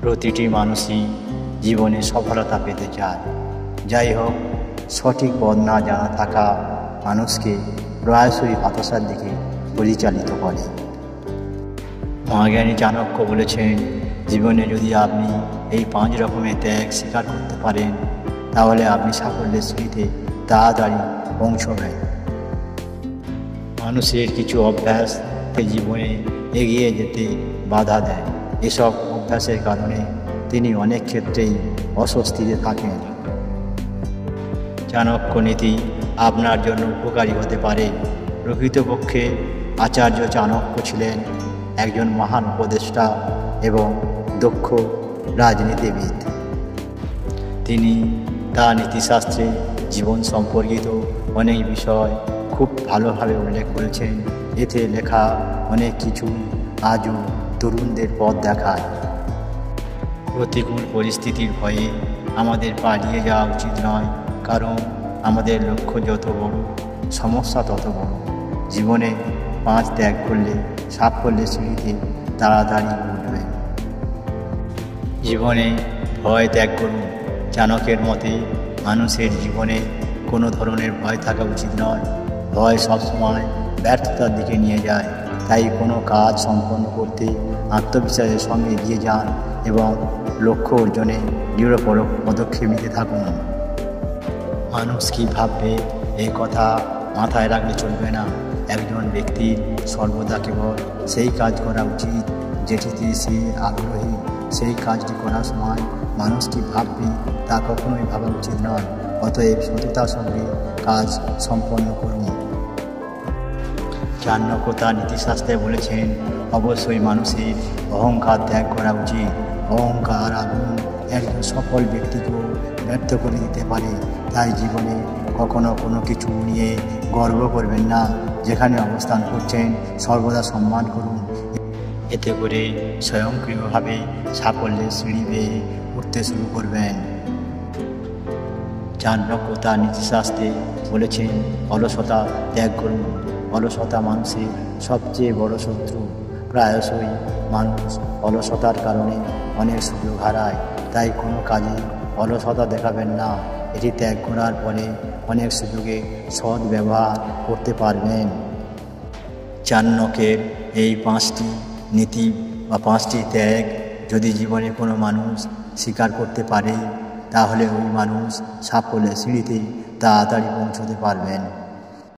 প্রতিটি মানুষই জীবনে সফলতা পেতে চায়। যাই হোক, সঠিক পথ না জানা থাকা মানুষকে প্রায়শই হতাশার দিকে পরিচালিত করে। মহাজ্ঞানী চাণক্য বলেছেন, জীবনে যদি আপনি এই 5 রকমের ত্যাগ স্বীকার করতে পারেন, তাহলে আপনি সাফল্যের সিঁড়িতে তাড়াতাড়ি পৌঁছবেন। মানুষের কিছু অভ্যাস জীবনে এগিয়ে যেতে বাধা দেয়। এসব অভ্যাসের কারণে তিনি অনেক ক্ষেত্রেই অস্বস্তিতে থাকেন। চাণক্য নীতি আপনার জন্য উপকারী হতে পারে। প্রকৃতপক্ষে আচার্য চাণক্য ছিলেন একজন মহান উপদেষ্টা এবং দক্ষ রাজনীতিবিদ। তিনি তার নীতিশাস্ত্রে জীবন সম্পর্কিত অনেক বিষয় খুব ভালোভাবে উল্লেখ করেছেন। এতে লেখা অনেক কিছু আজও তরুণদের পথ দেখায়। প্রতিকূল পরিস্থিতির ভয়ে আমাদের পালিয়ে যাওয়া উচিত নয়, কারণ আমাদের লক্ষ্য যত বড়, সমস্যা তত বড়। জীবনে 5 ত্যাগ করলে সাফল্যের সিঁড়িতে তাড়াতাড়ি উঠবে। জীবনে ভয় ত্যাগ করুন। চাণক্যের মতে মানুষের জীবনে কোনো ধরনের ভয় থাকা উচিত নয়। ভয় সবসময় ব্যর্থতার দিকে নিয়ে যায়। তাই কোনো কাজ সম্পন্ন করতে আত্মবিশ্বাসের সঙ্গে এগিয়ে যান এবং লক্ষ্য অর্জনে দৃঢ় পদক্ষেপ নিতে থাকুন। মানুষ কী ভাববে এই কথা মাথায় রাখলে চলবে না। একজন ব্যক্তির সর্বদা কেবল সেই কাজ করা উচিত যেটিতে সে আগ্রহী। সেই কাজটি করার সময় মানুষ কী ভাববে তা কখনোই ভাবা উচিত নয়। অতএব সততার সঙ্গে কাজ সম্পন্ন করুন। চাণক্য তার নীতিশাস্ত্রে বলেছেন, অবশ্যই মানুষের অহংকার ত্যাগ করা উচিত। অহংকার আগুন একজন সফল ব্যক্তিকেও ব্যর্থ করে দিতে পারে। তাই জীবনে কখনো কোনো কিছু নিয়ে গর্ব করবেন না। যেখানে অবস্থান করছেন সর্বদা সম্মান করুন। এতে করে স্বয়ংক্রিয়ভাবে সাফল্যের সিঁড়ি বেয়ে উঠতে শুরু করবেন। চাণক্য তার নীতিশাস্ত্রে বলেছেন, অলসতা ত্যাগ করুন। অলসতা মানুষের সবচেয়ে বড় শত্রু। প্রায়শই মানুষ অলসতার কারণে অনেক সুযোগ হারায়। তাই কোনো কাজে অলসতা দেখাবেন না। এটি ত্যাগ করার পরে অনেক সুযোগে সৎ ব্যবহার করতে পারবেন। চাণক্যের এই 5টি নীতি বা 5টি ত্যাগ যদি জীবনে কোনো মানুষ স্বীকার করতে পারে, তাহলে ওই মানুষ সাফল্যের সিঁড়িতে তাড়াতাড়ি পৌঁছতে পারবেন।